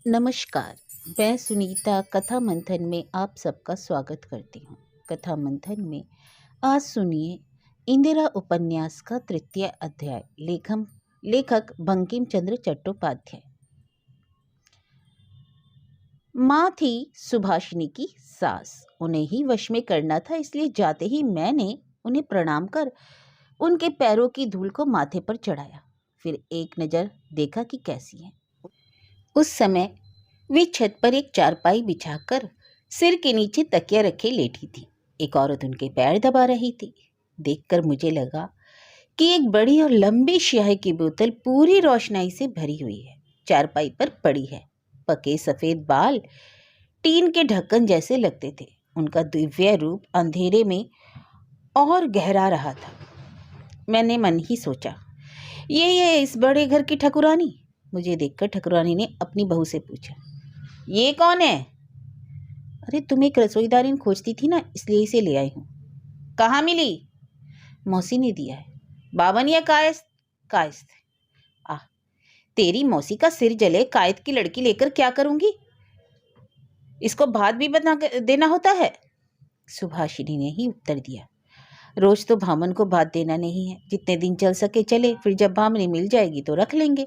नमस्कार। मैं सुनीता कथा मंथन में आप सबका स्वागत करती हूँ। कथा मंथन में आज सुनिए इंदिरा उपन्यास का तृतीय अध्याय। लेखक बंकिम चंद्र चट्टोपाध्याय। माँ थी सुभाषिनी की सास। उन्हें ही वश में करना था, इसलिए जाते ही मैंने उन्हें प्रणाम कर उनके पैरों की धूल को माथे पर चढ़ाया। फिर एक नज़र देखा कि कैसी है। उस समय वे छत पर एक चारपाई बिछाकर सिर के नीचे तकिया रखे लेटी थी। एक औरत उनके पैर दबा रही थी। देखकर मुझे लगा कि एक बड़ी और लंबी स्याही की बोतल पूरी रोशनाई से भरी हुई है, चारपाई पर पड़ी है। पके सफेद बाल टीन के ढक्कन जैसे लगते थे। उनका दिव्य रूप अंधेरे में और गहरा रहा था। मैंने मन ही सोचा, ये इस बड़े घर की ठकुरानी। मुझे देखकर ठकुरानी ने अपनी बहू से पूछा, ये कौन है? अरे तुम एक रसोईदारिन खोजती थी ना, इसलिए इसे ले आई हूँ। कहाँ मिली? मौसी ने दिया है। बावन या कायस्थ? कायस्थ। आह, तेरी मौसी का सिर जले, कायस्थ की लड़की लेकर क्या करूंगी? इसको भात भी बना देना होता है। सुभाषिनी ने ही उत्तर दिया, रोज तो भामन को भात देना नहीं है, जितने दिन चल सके चले, फिर जब बामनी मिल जाएगी तो रख लेंगे।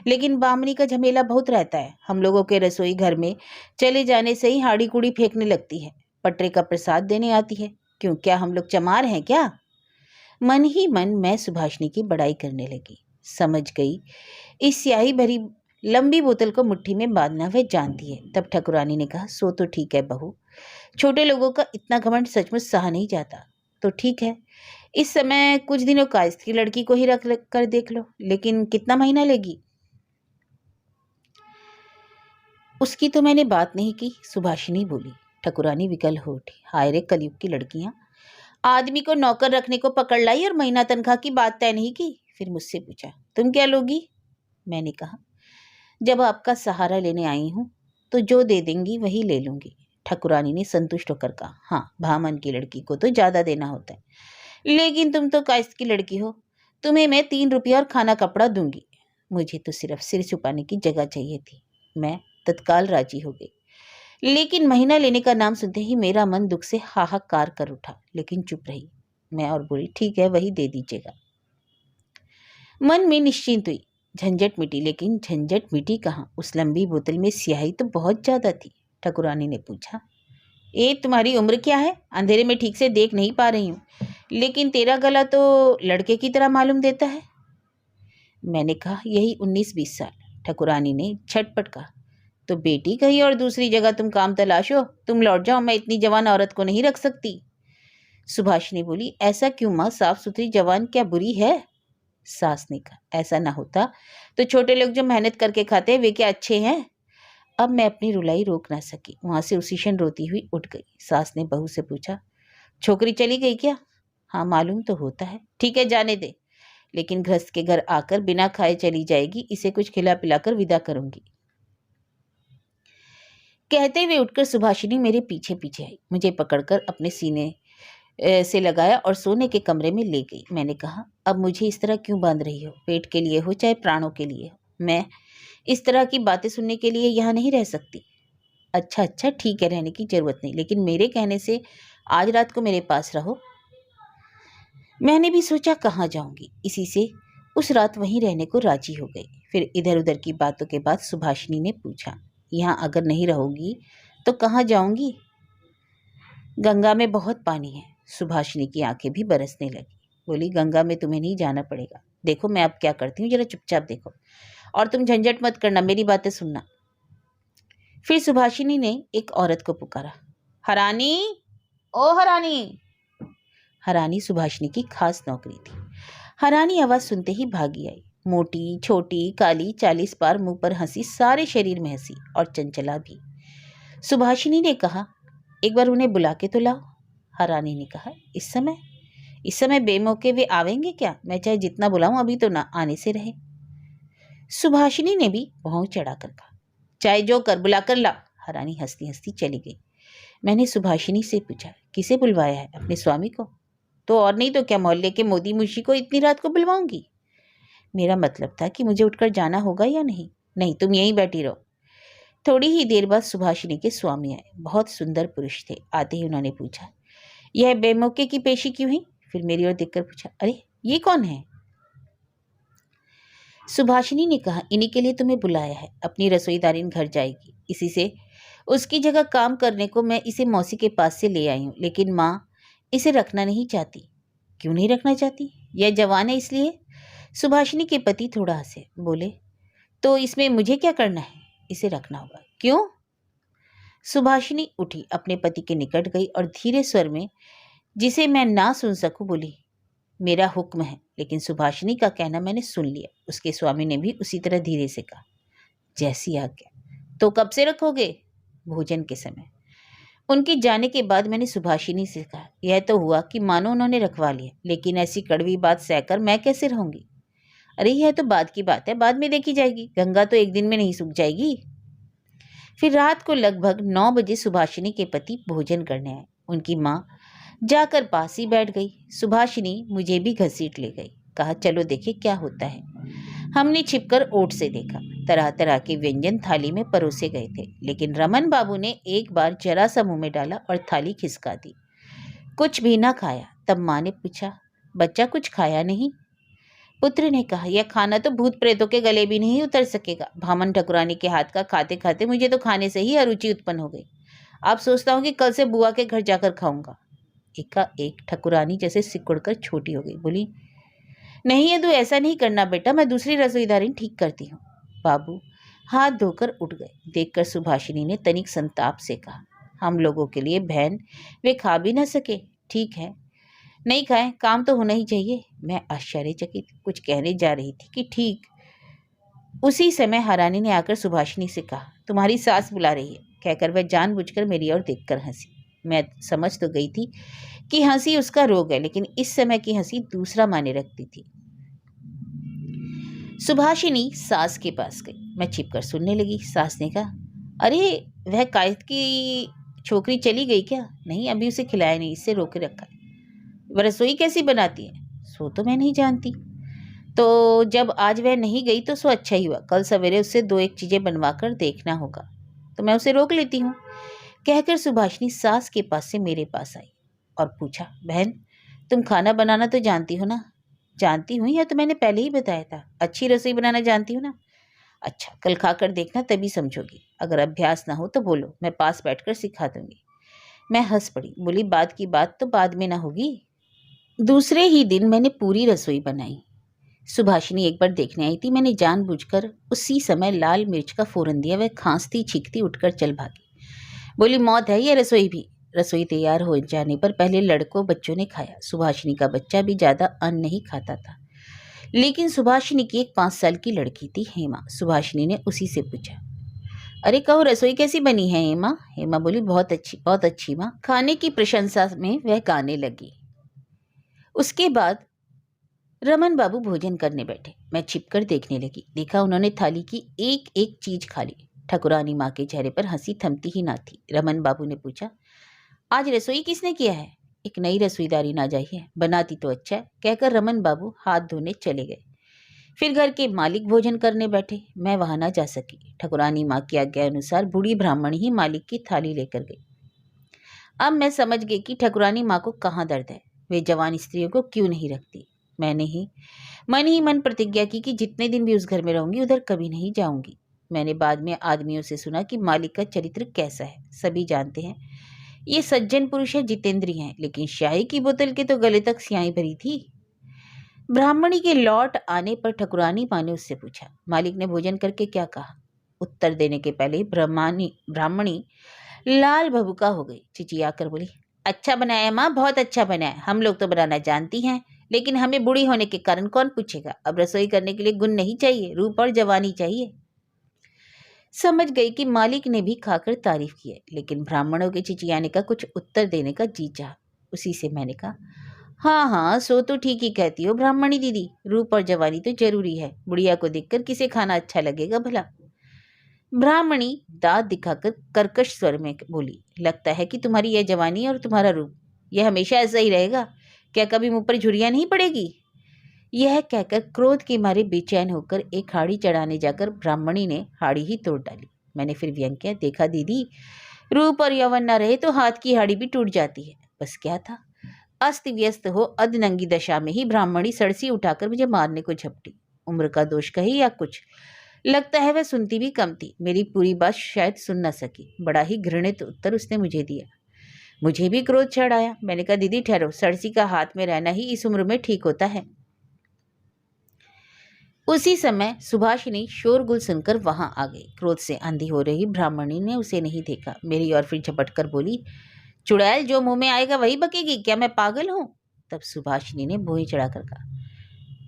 लेकिन बामनी का झमेला बहुत रहता है। हम लोगों के रसोई घर में चले जाने से ही हाड़ी कुड़ी फेंकने लगती है, पटरे का प्रसाद देने आती है। क्यों, क्या हम लोग चमार हैं क्या? मन ही मन मैं सुभाषिनी की बड़ाई करने लगी। समझ गई इस स्याही भरी लंबी बोतल को मुट्ठी में बांधना वह जानती है। तब ठकुरानी ने कहा, सो तो ठीक है बहू, छोटे लोगों का इतना घमंड सचमुच सहा नहीं जाता। तो ठीक है, इस समय कुछ दिनों कायस्थ की लड़की को ही रख कर देख लो। लेकिन कितना महीना लेगी? उसकी तो मैंने बात नहीं की, सुभाषिनी बोली। ठकुरानी विकल हो उठी। हाय रे कलयुग की लड़कियां, आदमी को नौकर रखने को पकड़ लाई और महीना तनख्वाह की बात तय नहीं की। फिर मुझसे पूछा, तुम क्या लोगी? मैंने कहा, जब आपका सहारा लेने आई हूं तो जो दे देंगी वही ले लूंगी। ठकुरानी ने संतुष्ट होकर कहा, हाँ, भामन की लड़की को तो ज्यादा देना होता है, लेकिन तुम तो कायस्थ की लड़की हो, तुम्हें मैं 3 रुपया और खाना कपड़ा दूंगी। मुझे तो सिर्फ सिर छुपाने की जगह चाहिए थी। मैं तत्काल राजी हो गई। लेकिन महीना लेने का नाम सुनते ही मेरा मन दुख से हाहाकार कर उठा, लेकिन चुप रही मैं और बोली, ठीक है, वही दे दीजिएगा। मन में निश्चिंत हुई, झंझट मिटी। लेकिन झंझट मिटी कहाँ, उस लंबी बोतल में स्याही तो बहुत ज्यादा थी। ठकुरानी ने पूछा, ए तुम्हारी उम्र क्या है? अंधेरे में ठीक से देख नहीं पा रही हूँ, लेकिन तेरा गला तो लड़के की तरह मालूम देता है। मैंने कहा, यही 19-20 साल। ठकुरानी ने झटपट कहा, तो बेटी कहीं और दूसरी जगह तुम काम तलाशो, तुम लौट जाओ, मैं इतनी जवान औरत को नहीं रख सकती। सुभाषिनी बोली, ऐसा क्यों माँ, साफ सुथरी जवान क्या बुरी है? सास ने कहा, ऐसा ना होता तो छोटे लोग जो मेहनत करके खाते हैं वे क्या अच्छे हैं? अब मैं अपनी रुलाई रोक ना सकी, वहां से उसी क्षण रोती हुई उठ गई। सास ने बहू से पूछा, छोकरी चली गई क्या? हाँ, मालूम तो होता है। ठीक है, जाने दे, लेकिन गृहस्थ के घर आकर बिना खाए चली जाएगी, इसे कुछ खिला पिलाकर विदा करूंगी। कहते हुए उठकर सुभाषिनी मेरे पीछे पीछे आई। मुझे पकड़कर अपने सीने से लगाया और सोने के कमरे में ले गई। मैंने कहा, अब मुझे इस तरह क्यों बांध रही हो? पेट के लिए हो चाहे प्राणों के लिए हो, मैं इस तरह की बातें सुनने के लिए यहाँ नहीं रह सकती। अच्छा अच्छा, ठीक है, रहने की जरूरत नहीं, लेकिन मेरे कहने से आज रात को मेरे पास रहो। मैंने भी सोचा कहाँ जाऊंगी, इसी से उस रात वहीं रहने को राजी हो गई। फिर इधर उधर की बातों के बाद सुभाषिनी ने पूछा, यहाँ अगर नहीं रहोगी तो कहाँ जाऊंगी? गंगा में बहुत पानी है। सुभाषिनी की आंखें भी बरसने लगी। बोली, गंगा में तुम्हें नहीं जाना पड़ेगा। देखो मैं अब क्या करती हूँ, जरा चुपचाप देखो, और तुम झंझट मत करना, मेरी बातें सुनना। फिर सुभाषिनी ने एक औरत को पुकारा, हरानी, ओ हरानी। हरानी सुभाषिनी की खास नौकरी थी। हरानी आवाज सुनते ही भागी आई। मोटी छोटी काली, 40 पार, मुंह पर हंसी, सारे शरीर में हंसी, और चंचला भी। सुभाषिनी ने कहा, एक बार उन्हें बुला के तो लाओ। हरानी ने कहा, इस समय बेमौके वे आवेंगे क्या? मैं चाहे जितना बुलाऊं अभी तो ना आने से रहे। सुभाषिनी ने भी भौं चढ़ाकर कहा, चाहे जो कर, बुला कर ला। हरानी हंसती हंसती चली गई। मैंने सुभाषिनी से पूछा, किसे बुलवाया है? अपने स्वामी को? तो और नहीं तो क्या, मोहल्ले के मोदी मुंशी को इतनी रात को बुलवाऊंगी? मेरा मतलब था कि मुझे उठकर जाना होगा या नहीं। नहीं, तुम यहीं बैठी रहो। थोड़ी ही देर बाद सुभाषिनी के स्वामी आए। बहुत सुंदर पुरुष थे। आते ही उन्होंने पूछा, यह बेमौके की पेशी क्यों हुई? फिर मेरी ओर देखकर पूछा, अरे ये कौन है? सुभाषिनी ने कहा, इन्हीं के लिए तुम्हें बुलाया है। अपनी रसोईदारिन घर जाएगी, इसी से उसकी जगह काम करने को मैं इसे मौसी के पास से ले आई हूँ, लेकिन माँ इसे रखना नहीं चाहती। क्यों नहीं रखना चाहती? यह जवान है इसलिए। सुभाषिनी के पति थोड़ा हंसे, बोले, तो इसमें मुझे क्या करना है? इसे रखना होगा। क्यों? सुभाषिनी उठी, अपने पति के निकट गई और धीरे स्वर में, जिसे मैं ना सुन सकूं, बोली, मेरा हुक्म है। लेकिन सुभाषिनी का कहना मैंने सुन लिया। उसके स्वामी ने भी उसी तरह धीरे से कहा, जैसी आज्ञा। तो कब से रखोगे? भोजन के समय। उनके जाने के बाद मैंने सुभाषिनी से कहा, यह तो हुआ कि मानो उन्होंने रखवा लिया, लेकिन ऐसी कड़वी बात सहकर मैं कैसे रहूंगी? अरे यह तो बाद की बात है, बाद में देखी जाएगी। गंगा तो एक दिन में नहीं सूख जाएगी। फिर रात को लगभग 9 बजे सुभाषिनी के पति भोजन करने आए। उनकी माँ जाकर पास ही बैठ गई। सुभाषिनी मुझे भी घसीट ले गई। कहा, चलो देखे क्या होता है। हमने छिपकर ओट से देखा। तरह तरह के व्यंजन थाली में परोसे गए थे, लेकिन रमन बाबू ने एक बार जरा सा मुंह में डाला और थाली खिसका दी। कुछ भी ना खाया। तब माँ ने पूछा, बच्चा कुछ खाया नहीं? पुत्र ने कहा, यह खाना तो भूत प्रेतों के गले भी नहीं उतर सकेगा। भामन ठकुरानी के हाथ का खाते खाते मुझे तो खाने से ही अरुचि उत्पन्न हो गई। अब सोचता हूँ कि कल से बुआ के घर जाकर खाऊंगा। एकाएक ठकुरानी जैसे सिकुड़कर छोटी हो गई। बोली, नहीं यदु, ऐसा नहीं करना बेटा, मैं दूसरी रसोईदारी ठीक करती हूँ। बाबू हाथ धोकर उठ गए। देखकर सुभाषिनी ने तनिक संताप से कहा, हम लोगों के लिए बहन वे खा भी न सके। ठीक है, नहीं खाए, काम तो होना ही चाहिए। मैं आश्चर्यचकित कुछ कहने जा रही थी कि ठीक उसी समय हरानी ने आकर सुभाषिनी से कहा, तुम्हारी सास बुला रही है। कहकर वह जानबूझकर मेरी ओर देखकर हंसी। मैं समझ तो गई थी कि हंसी उसका रोग है, लेकिन इस समय की हंसी दूसरा माने रखती थी। सुभाषिनी सास के पास गई। मैं छिपकर सुनने लगी। सास ने कहा, अरे वह कायद की छोकरी चली गई क्या? नहीं, अभी उसे खिलाया नहीं, इससे रोके रखा है। वह रसोई कैसी बनाती है? सो तो मैं नहीं जानती। तो जब आज वह नहीं गई तो सो अच्छा ही हुआ। कल सवेरे उससे 2-1 चीजें बनवा कर देखना होगा, तो मैं उसे रोक लेती हूँ। कहकर सुभाषिनी सास के पास से मेरे पास आई और पूछा, बहन तुम खाना बनाना तो जानती हो ना? जानती हूँ, या तो मैंने पहले ही बताया था। अच्छी रसोई बनाना जानती हूँ ना? अच्छा, कल खाकर देखना, तभी समझोगी। अगर अभ्यास ना हो तो बोलो, मैं पास बैठकर सिखा दूंगी। मैं हंस पड़ी, बोली, बात की बात तो बाद में ना होगी। दूसरे ही दिन मैंने पूरी रसोई बनाई। सुभाषिनी एक बार देखने आई थी। मैंने जानबूझकर उसी समय लाल मिर्च का फोरन दिया। वह खांसती छींकती उठकर चल भागी। बोली, मौत है ये रसोई भी। रसोई तैयार हो जाने पर पहले लड़कों बच्चों ने खाया। सुभाषिनी का बच्चा भी ज्यादा अन्न नहीं खाता था, लेकिन सुभाषिनी की एक 5 साल की लड़की थी, हेमा। सुभाषिनी ने उसी से पूछा, अरे कहो रसोई कैसी बनी है हेमा? हेमा बोली, बहुत अच्छी माँ। खाने की प्रशंसा में वह गाने लगी। उसके बाद रमन बाबू भोजन करने बैठे। मैं छिपकर देखने लगी। देखा उन्होंने थाली की एक एक चीज खा ली। ठकुरानी माँ के चेहरे पर हंसी थमती ही ना थी। रमन बाबू ने पूछा, आज रसोई किसने किया है? एक नई रसोईदारी ना जाई है, बनाती तो अच्छा है। कहकर रमन बाबू हाथ धोने चले गए। फिर घर के मालिक भोजन करने बैठे। मैं वहां ना जा सकी। ठकुरानी माँ की आज्ञा अनुसार बूढ़ी ब्राह्मण ही मालिक की थाली लेकर गई। अब मैं समझ गई कि ठकुरानी माँ को कहाँ दर्द है, वे जवान स्त्रियों को क्यों नहीं रखती। मैंने ही मन प्रतिज्ञा की कि जितने दिन भी उस घर में रहूंगी उधर कभी नहीं जाऊंगी। मैंने बाद में आदमियों से सुना कि मालिक का चरित्र कैसा है। सभी जानते हैं ये सज्जन पुरुष है, जितेंद्री हैं, लेकिन शाही की बोतल के तो गले तक स्याही भरी थी। ब्राह्मणी के लौट आने पर ठकुरानी माँ ने उससे पूछा, मालिक ने भोजन करके क्या कहा? उत्तर देने के पहले ही ब्राह्मणी लाल भभुका हो गई। चिचियाकर बोली, अच्छा बनाया माँ, बहुत अच्छा बनाया। हम लोग तो बनाना जानती हैं, लेकिन हमें बूढ़ी होने के कारण कौन पूछेगा। अब रसोई करने के लिए गुण नहीं चाहिए, रूप और जवानी चाहिए। समझ गई कि मालिक ने भी खाकर तारीफ की है, लेकिन ब्राह्मणों के चिचियाने का कुछ उत्तर देने का जी चाहा। उसी से मैंने कहा, हाँ हाँ, सो तो ठीक ही कहती हो ब्राह्मणी दीदी, रूप और जवानी तो जरूरी है। बुढ़िया को देखकर किसे खाना अच्छा लगेगा भला? ब्राह्मणी दांत दिखाकर कर्कश स्वर में बोली, लगता है कि तुम्हारी यह जवानी और तुम्हारा रूप यह हमेशा ऐसा ही रहेगा। क्या कभी मुंह पर झुर्रियां नहीं पड़ेगी? यह कहकर क्रोध के मारे बेचैन होकर एक हाड़ी चढ़ाने जाकर ब्राह्मणी ने हाड़ी ही तोड़ डाली। मैंने फिर व्यंग किया। देखा दीदी, रूप और यौवन न रहे तो हाथ की हाड़ी भी टूट जाती है। बस क्या था, अस्त व्यस्त हो अधनंगी दशा में ही ब्राह्मणी सड़सी उठाकर मुझे मारने को झपटी। उम्र का दोष कही या कुछ, लगता है वह सुनती भी कम थी। मेरी पूरी बात शायद सुन न सकी। बड़ा ही घृणित उत्तर उसने मुझे दिया। मुझे भी क्रोध चढ़ आया। मैंने कहा, दीदी ठहरो, सड़सी का हाथ में रहना ही इस उम्र में ठीक होता है। उसी समय सुभाषिनी शोरगुल सुनकर वहां आ गई। क्रोध से अंधी हो रही ब्राह्मणी ने उसे नहीं देखा, मेरी ओर फिर झपट कर बोली, चुड़ैल, जो मुंह में आएगा वही बकेगी, क्या मैं पागल हूं? तब सुभाषिनी ने भुई चढ़ाकर कहा,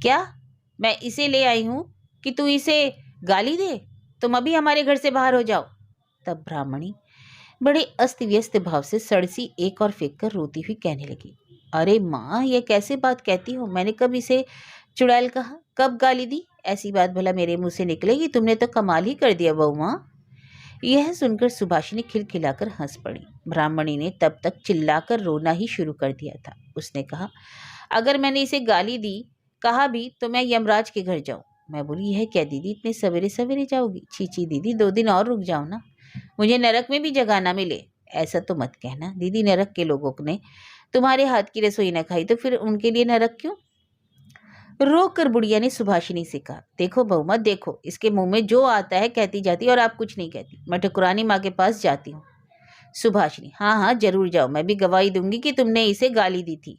क्या मैं इसे ले आई हूं कि तू इसे गाली दे? तुम अभी हमारे घर से बाहर हो जाओ। तब ब्राह्मणी बड़े अस्त व्यस्त भाव से सड़सी एक और फेंक कर रोती हुई कहने लगी, अरे माँ, ये कैसे बात कहती हो? मैंने कब इसे चुड़ैल कहा? कब गाली दी? ऐसी बात भला मेरे मुंह से निकलेगी? तुमने तो कमाल ही कर दिया बहू माँ। यह सुनकर सुभाषिनी खिलखिलाकर हंस पड़ी। ब्राह्मणी ने तब तक चिल्लाकर रोना ही शुरू कर दिया था। उसने कहा, अगर मैंने इसे गाली दी, कहा भी, तो मैं यमराज के घर जाऊं। मैं बोली, यह क्या दीदी, इतने सवेरे सवेरे जाओगी? छी दीदी, 2 दिन और रुक जाओ ना, मुझे नरक में भी जगह ना मिले। ऐसा तो मत कहना दीदी, नरक के लोगों ने तुम्हारे हाथ की रसोई न खाई तो फिर उनके लिए नरक क्यों? रोक कर बुढ़िया ने सुभाषिनी से कहा, देखो बहू मत, देखो, इसके मुंह में जो आता है कहती जाती है और आप कुछ नहीं कहती। मैं ठकुरानी माँ के पास जाती हूँ। सुभाषिनी, हाँ हाँ जरूर जाओ, मैं भी गवाही दूंगी कि तुमने इसे गाली दी थी।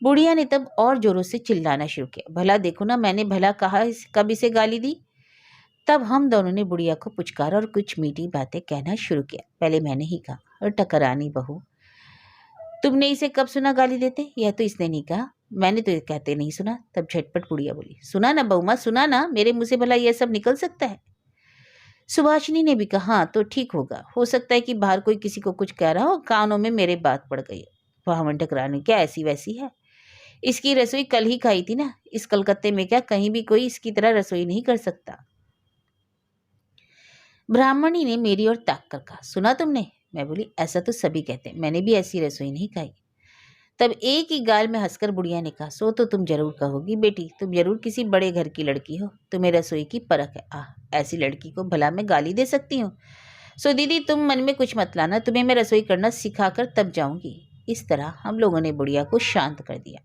बुढ़िया ने तब और जोरों से चिल्लाना शुरू किया, भला देखो ना, मैंने भला कहा कब इसे गाली दी? तब हम दोनों ने बुढ़िया को पुचकारा और कुछ मीठी बातें कहना शुरू किया। पहले मैंने ही कहा, और ठकुरानी बहू, तुमने इसे कब सुना गाली देते? यह तो इसने नहीं कहा, मैंने तो कहते नहीं सुना। तब झटपट बुढ़िया बोली, सुना ना बहू माँ, सुना ना, मेरे मुंह से भला यह सब निकल सकता है? सुभाषिनी ने भी कहा, हाँ तो ठीक होगा, हो सकता है कि बाहर कोई किसी को कुछ कह रहा हो, कानों में मेरे बात पड़ गई। भावन ठकुरानी, क्या ऐसी वैसी है? इसकी रसोई कल ही खाई थी ना, इस कलकत्ते में क्या कहीं भी कोई इसकी तरह रसोई नहीं कर सकता। ब्राह्मणी ने मेरी ओर ताक कर कहा, सुना तुमने? मैं बोली, ऐसा तो सभी कहते हैं, मैंने भी ऐसी रसोई नहीं खाई। तब एक ही गाल में हंसकर बुढ़िया ने कहा, सो तो तुम जरूर कहोगी बेटी, तुम जरूर किसी बड़े घर की लड़की हो, तुम्हें रसोई की परख है। ऐसी लड़की को भला मैं गाली दे सकती हूँ? सो दीदी, तुम मन में कुछ मत लाना, तुम्हें मैं रसोई करना सिखाकर तब जाऊंगी। इस तरह हम लोगों ने बुढ़िया को शांत कर दिया।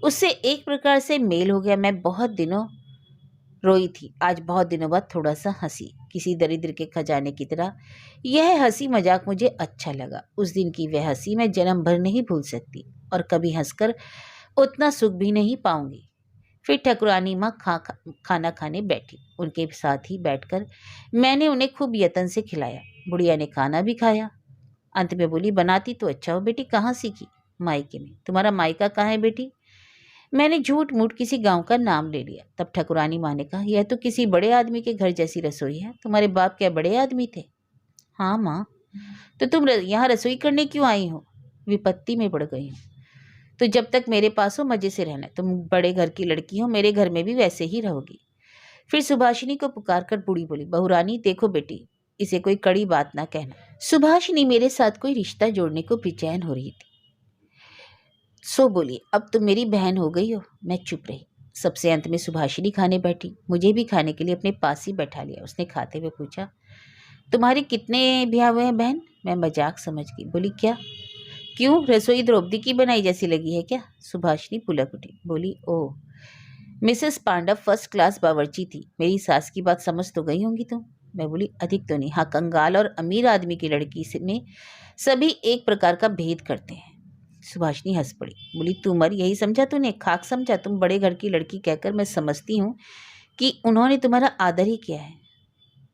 उससे एक प्रकार से मेल हो गया। मैं बहुत दिनों रोई थी, आज बहुत दिनों बाद थोड़ा सा हंसी, किसी दरिद्र के खजाने की तरह। यह हंसी मजाक मुझे अच्छा लगा। उस दिन की वह हंसी मैं जन्म भर नहीं भूल सकती और कभी हंसकर उतना सुख भी नहीं पाऊंगी। फिर ठकुरानी माँ खाना खाने बैठी। उनके साथ ही बैठकर मैंने उन्हें खूब यत्न से खिलाया। बुढ़िया ने खाना भी खाया। अंत में बोली, बनाती तो अच्छा हो बेटी, कहाँ सीखी? मायके में। तुम्हारा मायका कहाँ है बेटी? मैंने झूठ मूठ किसी गांव का नाम ले लिया। तब ठकुरानी माँ ने कहा, यह तो किसी बड़े आदमी के घर जैसी रसोई है। तुम्हारे बाप क्या बड़े आदमी थे? हाँ माँ। तो तुम यहाँ रसोई करने क्यों आई हो? विपत्ति में पड़ गई हो तो जब तक मेरे पास हो मजे से रहना। तुम बड़े घर की लड़की हो, मेरे घर में भी वैसे ही रहोगी। फिर सुभाषिनी को पुकार कर बूढ़ी बोली, बहुरानी देखो बेटी, इसे कोई कड़ी बात ना कहना। सुभाषिनी मेरे साथ कोई रिश्ता जोड़ने को बेचैन हो रही थी, सो बोली, अब तुम मेरी बहन हो गई हो। मैं चुप रही। सबसे अंत में सुभाषिनी खाने बैठी। मुझे भी खाने के लिए अपने पास ही बैठा लिया। उसने खाते हुए पूछा, तुम्हारे कितने ब्याह हुए हैं बहन? मैं मजाक समझ गई। बोली, क्या? क्यों, रसोई द्रौपदी की बनाई जैसी लगी है क्या? सुभाषिनी पुलक उठी। बोली, ओह, मिसेस पांडव फर्स्ट क्लास बावर्ची थी। मेरी सास की बात समझ तो गई होंगी तुम। मैं बोली, अधिक तो नहीं, हाँ, कंगाल और अमीर आदमी की लड़की में सभी एक प्रकार का भेद करते हैं। सुभाषिनी हंस पड़ी। बोली, तू मर, यही समझा तूने? खाक समझा? तुम बड़े घर की लड़की कहकर मैं समझती हूँ कि उन्होंने तुम्हारा आदर ही किया है,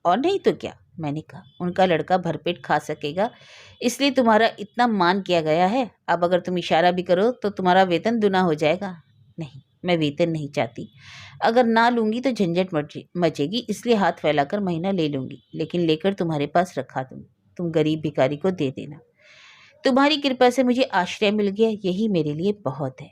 और नहीं तो क्या। मैंने कहा, उनका लड़का भरपेट खा सकेगा इसलिए तुम्हारा इतना मान किया गया है। अब अगर तुम इशारा भी करो तो तुम्हारा वेतन दुना हो जाएगा। नहीं, मैं वेतन नहीं चाहती। अगर ना लूंगी तो झंझट मचेगी, इसलिए हाथ फैलाकर महीना ले लूंगी, लेकिन लेकर तुम्हारे पास रखा दूंगी। तुम गरीब भिखारी को दे देना। तुम्हारी कृपा से मुझे आश्रय मिल गया, यही मेरे लिए बहुत है।